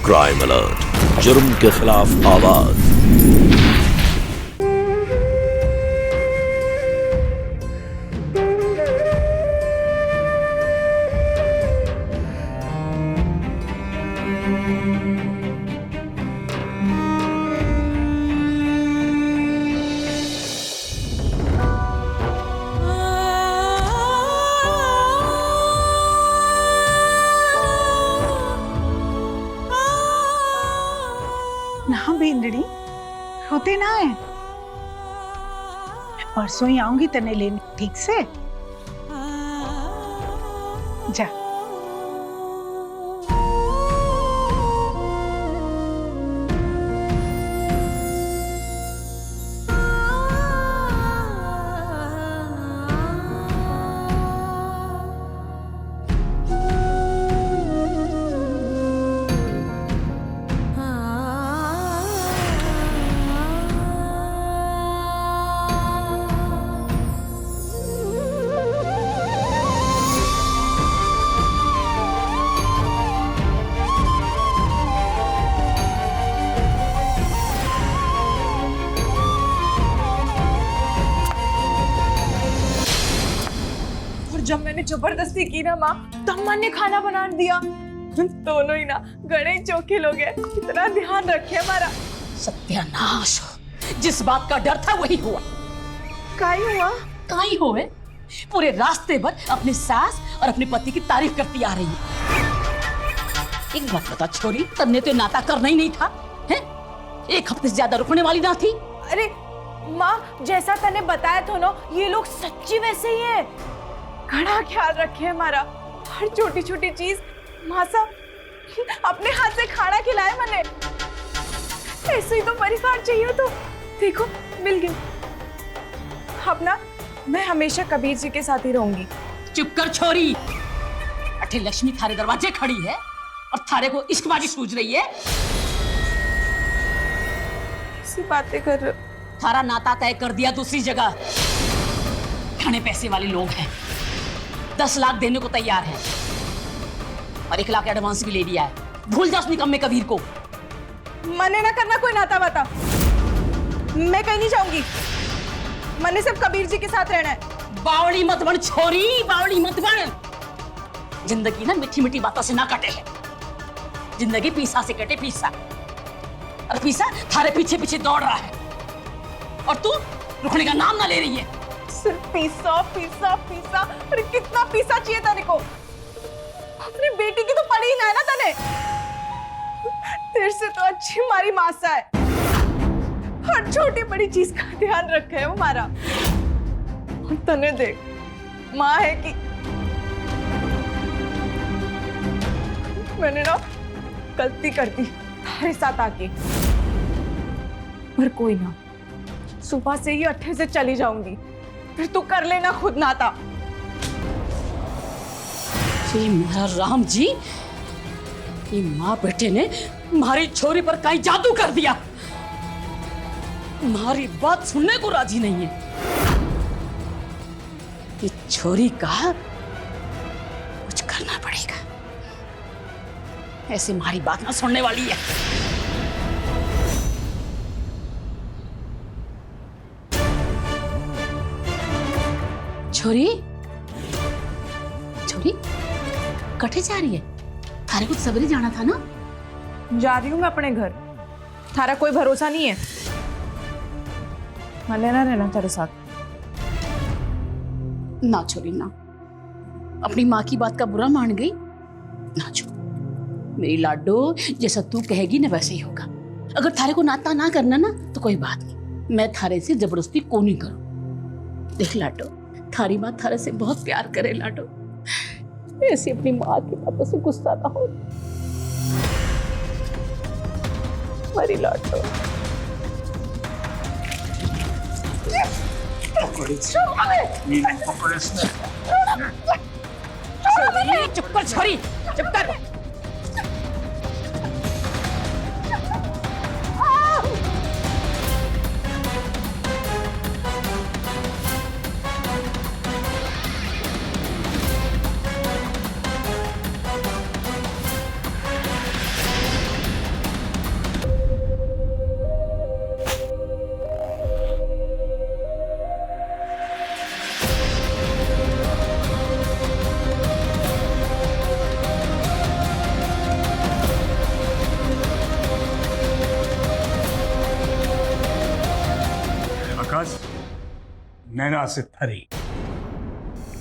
Crime alert, जुर्म के खिलाफ आवाज। ना बेंदड़ी रोते ना है, परसों ही आऊंगी तने लेने, ठीक से जा। जब मैंने जबरदस्ती की ना माँ, तब माँ ने खाना बना दिया। दोनों ही ना गणे चौके लोग हैं, इतना ध्यान रखे हमारा। सत्यानाश हो, जिस बात का डर था वही हुआ। काई हुआ? काई होए, पूरे रास्ते भर अपनी सास और अपने पति की तारीफ करती आ रही है। एक बात बता छोरी, तन्ने तो नाता करना ही नहीं था, हैं? एक हफ्ते से ज्यादा रुकने वाली ना थी। अरे माँ, जैसा तने बताया था ना, ये लोग सच्ची वैसे ही है। घड़ा ख्याल रखे हमारा, हर छोटी छोटी चीज मासा अपने हाथ से खाना खिलाए मने। ऐसे ही तो परिवार चाहिए। तो देखो मिल गए। अब ना मैं हमेशा कबीर जी के साथ ही रहूंगी। चुप कर छोरी, अठे लक्ष्मी थारे दरवाजे खड़ी है और थारे को इश्कबाजी सूझ रही है। ऐसी बातें कर रहे हो? थारा नाता तय कर दिया दूसरी जगह। घने पैसे वाले लोग हैं, 10 लाख देने को तैयार है और 1 लाख एडवांस भी ले लिया है। भूल जा उस निकम्मे कबीर को। मने ना करना कोई नाता वाता, मैं कहीं नहीं जाऊंगी। मने सिर्फ कबीर जी के साथ रहना है। बावड़ी मत बन छोरी, बावड़ी मत बन। जिंदगी ना मीठी मीठी बातों से ना कटे है। जिंदगी पीसा से कटे, पीसा। और पीसा थारे पीछे पीछे दौड़ रहा है और तू रुकने का नाम ना ले रही है। सिर्फ पीसा पीसा पीसा। अरे कितना पीसा चाहिए तेरे को? अपनी बेटी की तो पड़ी ही ना है ना तने। तेरे से तो अच्छी हमारी मासा है, हर छोटी बड़ी चीज का ध्यान रखे है हमारा। और तने देख, माँ है कि मैंने ना गलती कर दी तुम्हारे साथ आके, पर कोई ना, सुबह से ही अट्ठे से चली जाऊंगी, फिर तू कर लेना खुद नाता। ये मेरा राम जी, ये माँ बेटे ने हमारी छोरी पर कहीं जादू कर दिया। हमारी बात सुनने को राजी नहीं है। ये छोरी का कुछ करना पड़ेगा, ऐसे हमारी बात ना सुनने वाली है। छोरी, छोरी कटे जा रही है? थारे कुछ सवेरे जाना था ना? जा रही हूँ मैं अपने घर। थारा कोई भरोसा नहीं है, मने ना रहना तेरे साथ। ना छोरी ना, अपनी माँ की बात का बुरा मान गई ना। छोड़ मेरी लाडो, जैसा तू कहेगी ना वैसे ही होगा। अगर थारे को नाता ना करना ना तो कोई बात नहीं, मैं थारे से जबरदस्ती को नहीं करूं। देख लाडो, थारी माँ थारे से बहुत प्यार करे लाडो, ऐसी अपनी माँ की बातों से गुस्सा ना हो। मेरी लाडो चुप कर छोरी, चुप कर। नैना से थरी।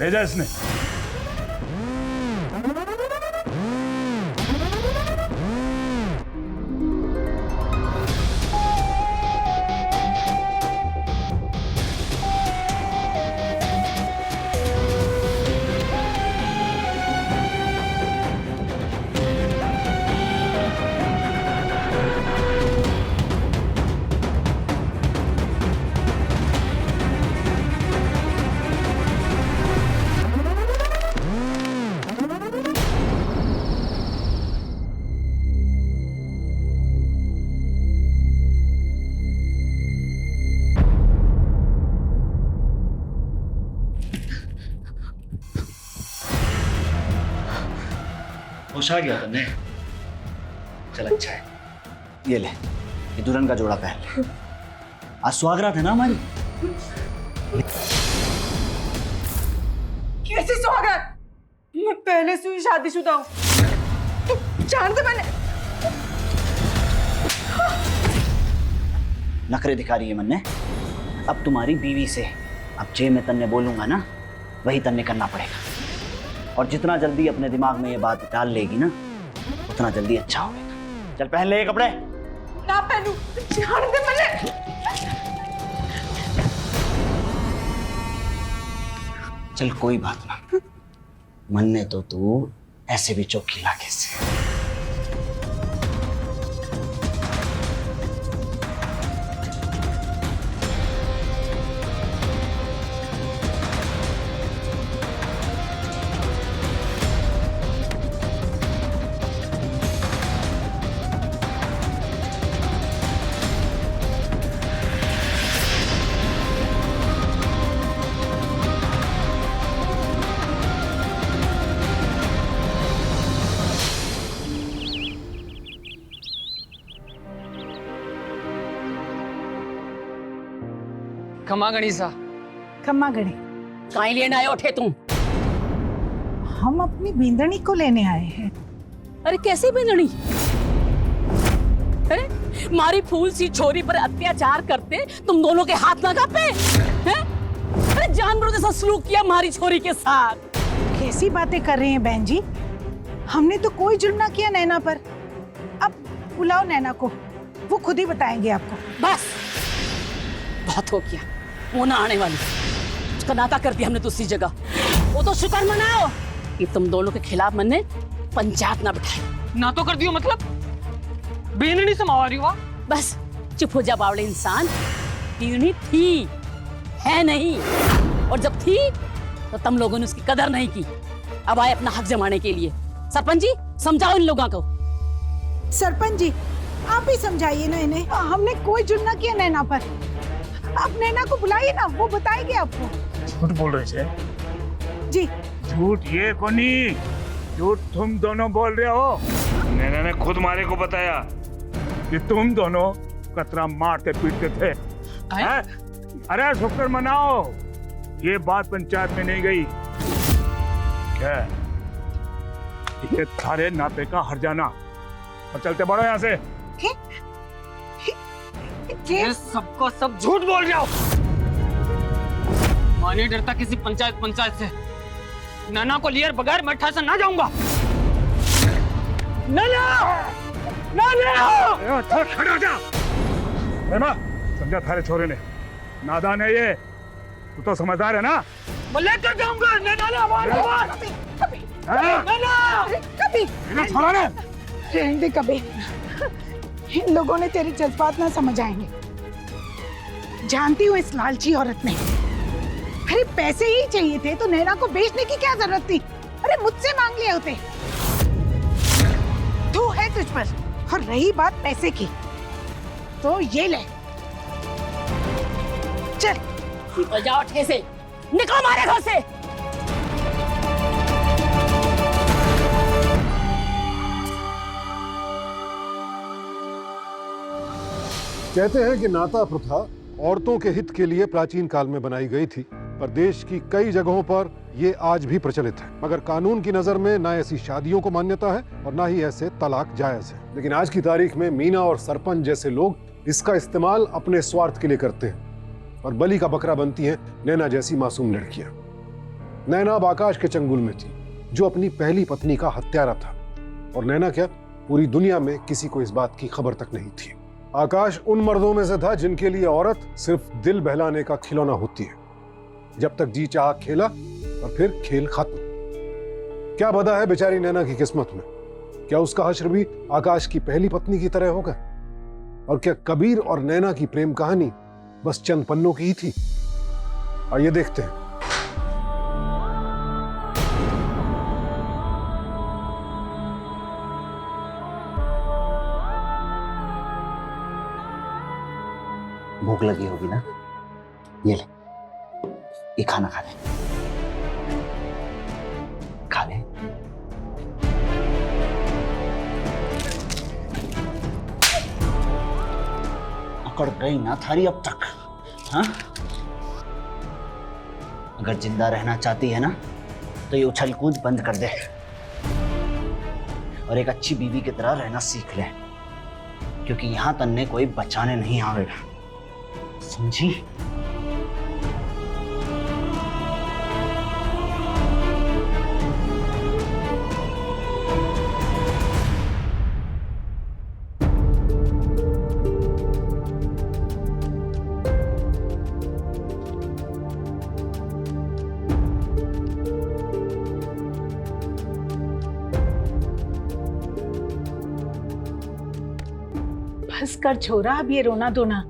ले जा इसने। होश आ गया तुमने? चल अच्छा है, ये ले, ये दुल्हन का जोड़ा पहन ले। आज सुहागरात है ना हमारी। कैसे स्वागत? मैं पहले से ही शादीशुदा हूँ। तू जानते मैंने नखरे दिखा रही है मन्ने। अब तुम्हारी बीवी से अब जे मैं तन्ने बोलूंगा ना, वही तन्ने करना पड़ेगा। और जितना जल्दी अपने दिमाग में ये बात डाल लेगी ना, उतना जल्दी अच्छा होगा। चल पहन ले ये कपड़े। ना पहनू, जान दे मैंने। चल कोई बात ना, मन्ने तो तू ऐसे भी चौकी लाके से। खमा गणिसा। खम्मा गणी, काई लेने आए उठे तुम? हम अपनी बींदनी को लेने आए हैं। अरे कैसी बिंदनी? अरे मारी फूल सी छोरी पर अत्याचार करते तुम दोनों के हाथ ना कांपे हैं? अरे जानवरों जैसा सलूक किया मारी छोरी के साथ। कैसी बातें कर रहे हैं बहन जी? हमने तो कोई जुर्म ना किया नैना पर। अब बुलाओ नैना को, वो खुद ही बताएंगे आपको। बस बहुत हो गया, वो ना आने वाली। उसका नाता कर दिया हमने दूसरी जगह। वो तो शुक्र मनाओ कि तुम दोनों के खिलाफ मैंने पंचायत ना बिठाई। ना तो कर दियो मतलब बेननी से मावारी हुआ। बस चुप हो जा बावड़े इंसान। बीननी थी, है नहीं। और जब थी तो तुम लोगों ने उसकी कदर नहीं की। अब आए अपना हक जमाने के लिए। सरपंच जी समझाओ इन लोगों को। सरपंच जी आप ही समझाइए ना इन्हें। हमने कोई जुर्म ना किया नैना पर। आप नैना को बुलाइए ना, वो बताएगी आपको। झूठ बोल रहे थे। जी झूठ ये कोनी, झूठ तुम दोनों बोल रहे हो। नैना ने खुद मारे को बताया कि तुम दोनों कतरा मारते पीटते थे। हैं? अरे शुक्र मनाओ, ये बात पंचायत में नहीं गई। क्या ये थारे नाते का हर्जाना। और चलते बढ़ो यहाँ से। ये सबको सब झूठ बोल रहे हो। मैं नहीं डरता किसी पंचायत से। नैना को लिए बगैर मैं ठा से ना जाऊंगा। नैना! नैना! खड़े हो जा। समझा थारे छोरे ने, नादान है ये। तू तो समझदार है ना। मैं लेकर जाऊंगा नैना। कभी छोड़ा ने। रहने दे कभी। इन लोगों ने तेरे जज्बात ना समझ आएंगे। जानती हूँ इस लालची औरत ने। अरे पैसे ही चाहिए थे तो नैना को बेचने की क्या जरूरत थी? अरे मुझसे मांग लिए होते। तू है तुझ पर। और रही बात पैसे की, तो ये ले। चल निकल जाओ ठे से, निकलो हमारे घर से। कहते हैं कि नाता प्रथा औरतों के हित के लिए प्राचीन काल में बनाई गई थी, पर देश की कई जगहों पर ये आज भी प्रचलित है। मगर कानून की नजर में ना ऐसी शादियों को मान्यता है और ना ही ऐसे तलाक जायज है। लेकिन आज की तारीख में मीना और सरपंच जैसे लोग इसका इस्तेमाल अपने स्वार्थ के लिए करते हैं। और बलि का बकरा बनती हैं नैना जैसी मासूम लड़कियां। नैना अब आकाश के चंगुल में थी, जो अपनी पहली पत्नी का हत्यारा था। और नैना क्या, पूरी दुनिया में किसी को इस बात की खबर तक नहीं थी। आकाश उन मर्दों में से था जिनके लिए औरत सिर्फ दिल बहलाने का खिलौना होती है। जब तक जी चाह खेला और फिर खेल खत्म। क्या बता है बेचारी नैना की किस्मत में? क्या उसका हश्र भी आकाश की पहली पत्नी की तरह होगा? और क्या कबीर और नैना की प्रेम कहानी बस चंद पन्नों की ही थी? आइए देखते हैं। भूख लगी होगी ना, ये ले, ये खाना खा ले, खा ले। अकड़ गई ना थारी अब तक, हाँ? अगर जिंदा रहना चाहती है ना तो ये उछल कूद बंद कर दे और एक अच्छी बीवी की तरह रहना सीख ले, क्योंकि यहां तन्ने कोई बचाने नहीं आवेगा, समझी? बस कर छोरा अब ये रोना धोना।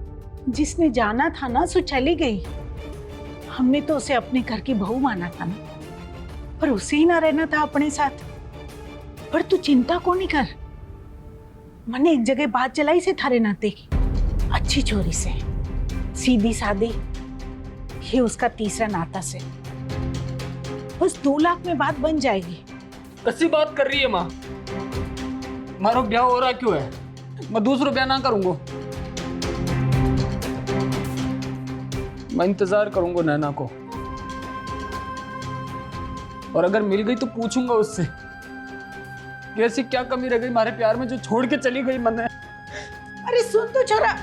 जिसने जाना था ना सो चली गई। हमने तो उसे अपने घर की बहू माना था ना, पर उसे ही ना रहना था अपने साथ। पर तू चिंता को नहीं कर, मैंने एक जगह बात चलाई से थारे नाते की, अच्छी छोरी से, सीधी सादी। ये उसका तीसरा नाता से, बस 2 लाख में बात बन जाएगी। कैसी बात कर रही है माँ? मारो ब्याह हो रहा क्यों है? मैं दूसरा ब्याह ना करूंगा। मैं इंतजार करूंगा नैना को, और अगर मिल गई तो पूछूंगा उससे कि ऐसी क्या कमी रह गई हमारे प्यार में जो छोड़ के चली गई मैंने। अरे सुन तो छोरा,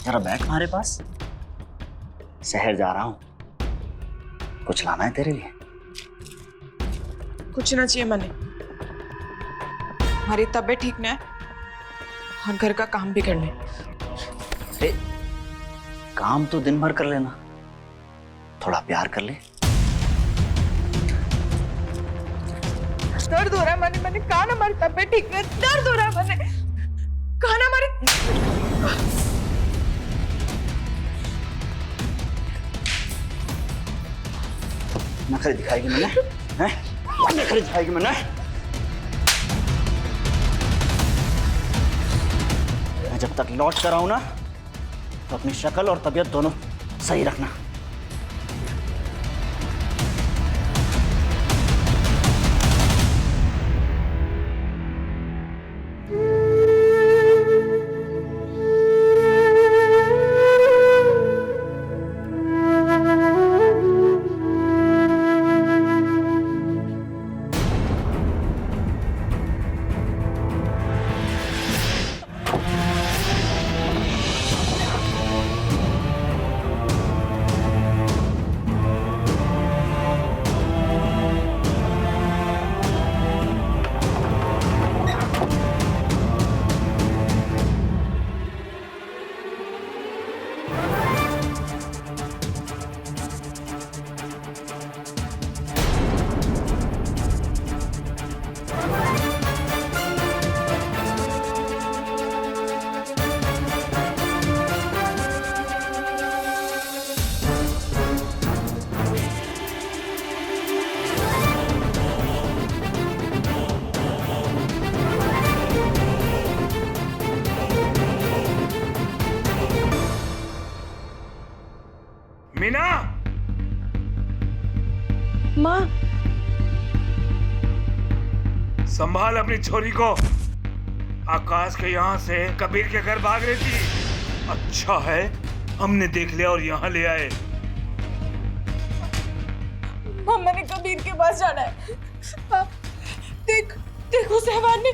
जरा बैठ हमारे पास, शहर जा रहा हूं, कुछ लाना है तेरे लिए? कुछ ना चाहिए मने, हमारी तबीयत ठीक ना है और घर का काम भी करने। अरे काम तो दिन भर कर लेना, थोड़ा प्यार कर ले। दर्द हो रहा है मने, मैंने कहा ना हमारी तबीयत ठीक नहीं, दर्द हो रहा है मैंने कहा ना हमारी। नखरे दिखाएगी मैंने, हैं? नखरे दिखाएगी मैंने। मैं जब तक लौट कर आऊं ना तो अपनी शक्ल और तबीयत दोनों सही रखना। माँ संभाल अपनी छोरी को। आकाश के यहाँ से कबीर के घर भाग रही थी। अच्छा है हमने देख लिया और यहाँ ले आए। माँ मैंने कबीर के पास जाना है। देख देख उस हैवान ने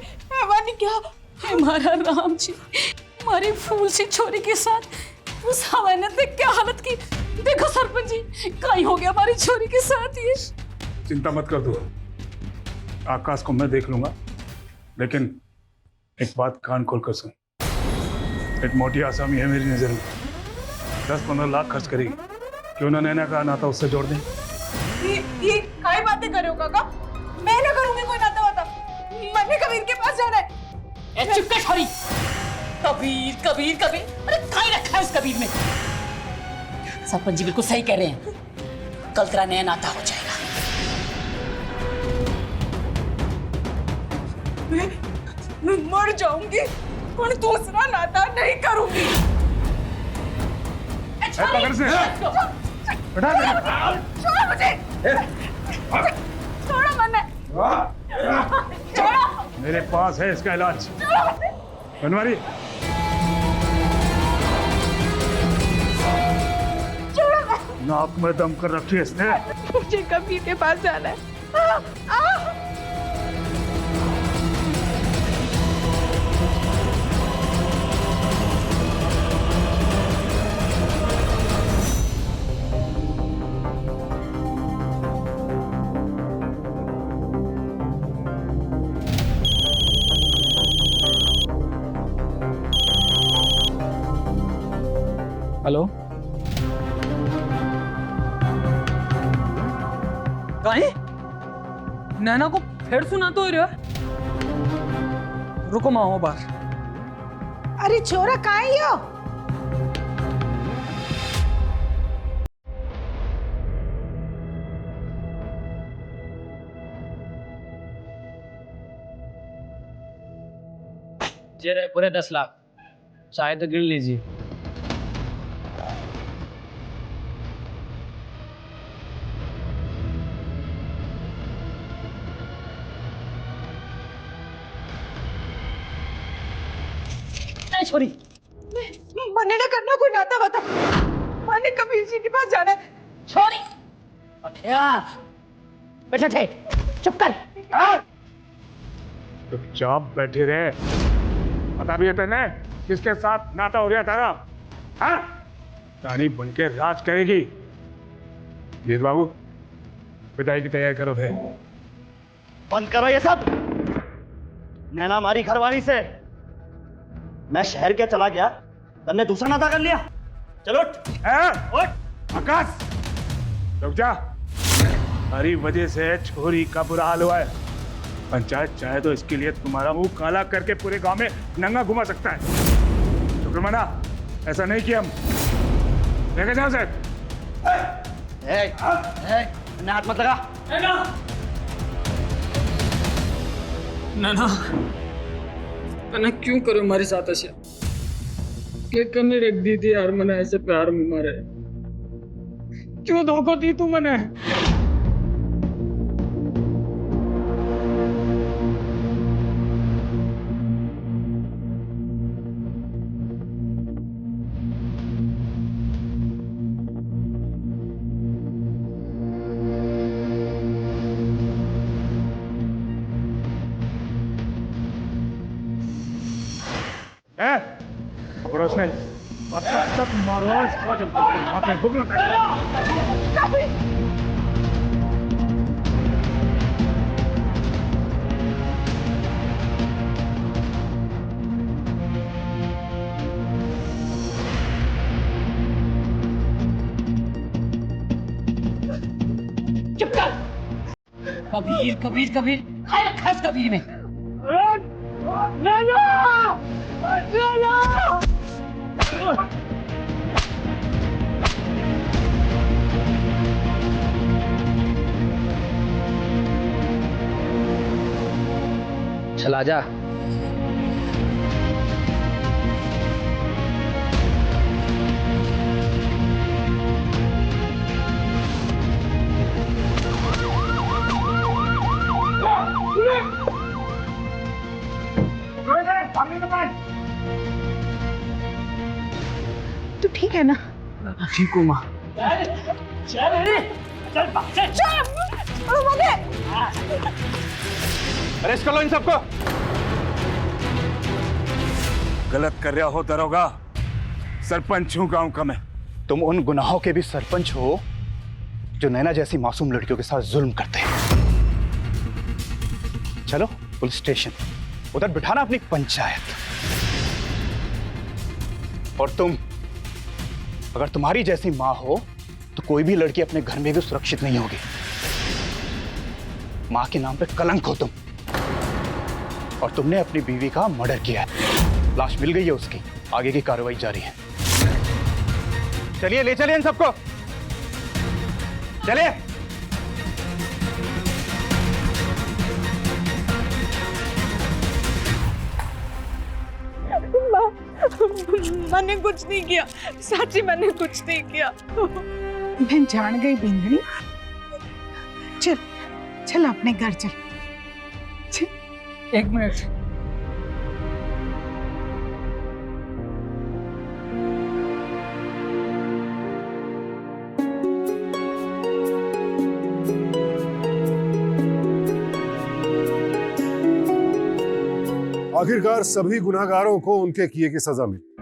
क्या। हमारा राम जी हमारी फूल सी छोरी के साथ उस हवानत ने क्या हालत की। देखो सरपंच जी काई हो गया हमारी छोरी के साथ ये। चिंता मत कर दो, आकाश को मैं देख लूंगा। लेकिन एक बात कान खोल कर सुन, एक मोटी आसामी है मेरी नजर में, 10-15 लाख खर्च करेगी। क्यों ना नैना का नाता उससे जोड़ दें। ये काय बातें कर रहे हो काका? मैं ना करूंगी कोई नाता वाता। मैंने कबीर के पास जाना है। ए चुप कर छोरी। कबीर कबीर कबीर, अरे काई रखा है इस कबीर में। सरपंच जी बिल्कुल सही कह रहे हैं, कल तेरा नया नाता हो जाएगा। मैं मर जाऊंगी और दूसरा नाता नहीं करूंगी। पकड़ से बैठा दे। छोड़ो मुझे। छोड़ो मन्ने। छोड़ो। मेरे पास है इसका इलाज। बनवारी नाक में दम कर रखी है इसने। मुझे कबीर के पास जाना है। हेलो कहीं नैना को फिर सुना तो रहा। रुको मैं हूं बाहर। अरे छोरा कहाँ ही हो? जे पूरे 10 लाख चाहे तो गिन लीजिए। छोरी मैंने ना करना कोई नाता वाता। मैंने कबीर जी के पास जाना है। छोरी बैठे थे, चुप कर। चुपचाप बैठे रहे। पता भी है तेने किसके साथ नाता हो गया तारा? हाँ? रानी बनके राज करेगी। जीत बाबू विदाई की तैयारी करो थे। बंद करो ये सब। नैना हमारी घरवाली से। मैं शहर के चला गया, तुमने दूसरा नाता कर लिया। चलो उठ। आकाश रुक जा। हमारी वजह से छोरी का बुरा हाल हुआ है। पंचायत चाहे तो इसके लिए तुम्हारा मुंह काला करके पूरे गांव में नंगा घुमा सकता है। शुक्रमाना ऐसा नहीं किया हम। लेके जाओ सर। हाथ मत लगा। नैना मैंने क्यों करो हमारे साथ ऐसे? क्या कमी रख दी थी यार मैंने ऐसे प्यार में मारे? क्यों धोखा दी तू मैंने? पकड़ो उसने। तक मारो चुप कर। कबीर कबीर कबीर खाए रखा इस कबीर में। चला जा। ठीक है ना? ठीक हूँ माँ। अरेस्ट कर लो इन सबको। गलत कर रहा हो दरोगा, सरपंच हूँ गांव का मैं। तुम उन गुनाहों के भी सरपंच हो जो नैना जैसी मासूम लड़कियों के साथ जुल्म करते हैं। चलो पुलिस स्टेशन, उधर बिठाना अपनी पंचायत। और तुम, अगर तुम्हारी जैसी मां हो तो कोई भी लड़की अपने घर में भी सुरक्षित नहीं होगी। मां के नाम पे कलंक हो तुम। और तुमने अपनी बीवी का मर्डर किया है। लाश मिल गई है उसकी, आगे की कार्रवाई जारी है। चलिए ले चलिए इन सबको, चलिए। मैंने कुछ नहीं किया, सच्ची मैंने कुछ नहीं किया। मैं जान गई बिंदनी। चल चल अपने घर चल। एक मिनट, आखिरकार सभी गुनाहगारों को उनके किए की सजा मिली।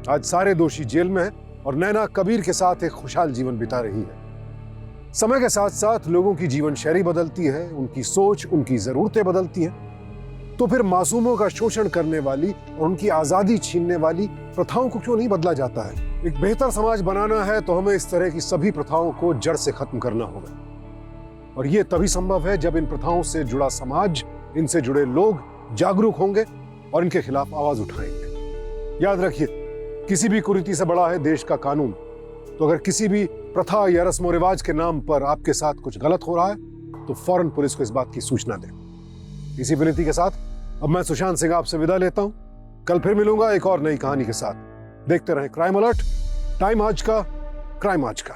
आज सारे दोषी जेल में हैं और नैना कबीर के साथ एक खुशहाल जीवन बिता रही है। समय के साथ साथ लोगों की जीवन शैली बदलती है, उनकी सोच, उनकी जरूरतें बदलती हैं। तो फिर मासूमों का शोषण करने वाली और उनकी आजादी छीनने वाली प्रथाओं को क्यों नहीं बदला जाता है? एक बेहतर समाज बनाना है तो हमें इस तरह की सभी प्रथाओं को जड़ से खत्म करना होगा। और यह तभी संभव है जब इन प्रथाओं से जुड़ा समाज, इनसे जुड़े लोग जागरूक होंगे और इनके खिलाफ आवाज उठाएंगे। याद रखिए, किसी भी कुरीति से बड़ा है देश का कानून। तो अगर किसी भी प्रथा या रस्म रिवाज के नाम पर आपके साथ कुछ गलत हो रहा है तो फौरन पुलिस को इस बात की सूचना दें। इसी विनती के साथ अब मैं सुशांत सिंह आपसे विदा लेता हूं। कल फिर मिलूंगा एक और नई कहानी के साथ। देखते रहें क्राइम अलर्ट, टाइम आज का, क्राइम आज का।